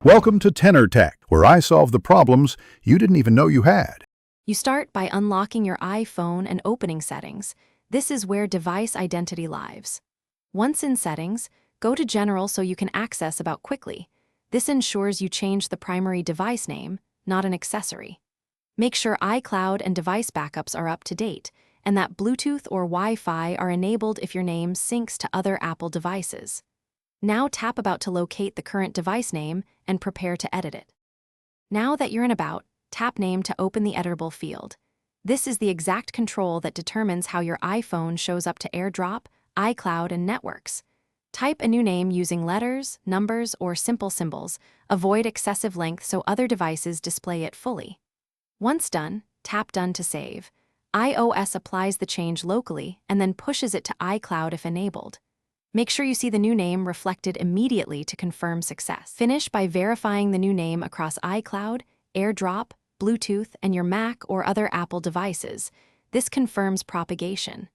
Welcome to Tenor Tech, where I solve the problems you didn't even know you had. You start by unlocking your iPhone and opening Settings. This is where device identity lives. Once in Settings, go to General so you can access About quickly. This ensures you change the primary device name, not an accessory. Make sure iCloud and device backups are up to date, and that Bluetooth or Wi-Fi are enabled if your name syncs to other Apple devices. Now tap About to locate the current device name and prepare to edit it. Now that you're in About, tap Name to open the editable field. This is the exact control that determines how your iPhone shows up to AirDrop, iCloud, and networks. Type a new name using letters, numbers, or simple symbols. Avoid excessive length so other devices display it fully. Once done, tap Done to save. iOS applies the change locally and then pushes it to iCloud if enabled. Make sure you see the new name reflected immediately to confirm success. Finish by verifying the new name across iCloud, AirDrop, Bluetooth, and your Mac or other Apple devices. This confirms propagation.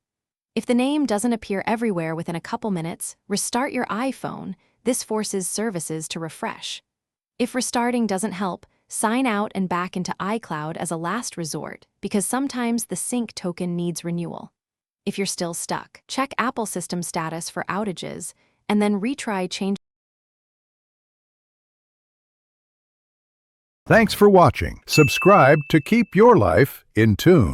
If the name doesn't appear everywhere within a couple minutes, restart your iPhone. This forces services to refresh. If restarting doesn't help, sign out and back into iCloud as a last resort, because sometimes the sync token needs renewal. If you're still stuck, check Apple system status for outages, and then retry change. Thanks for watching. Subscribe to keep your life in tune.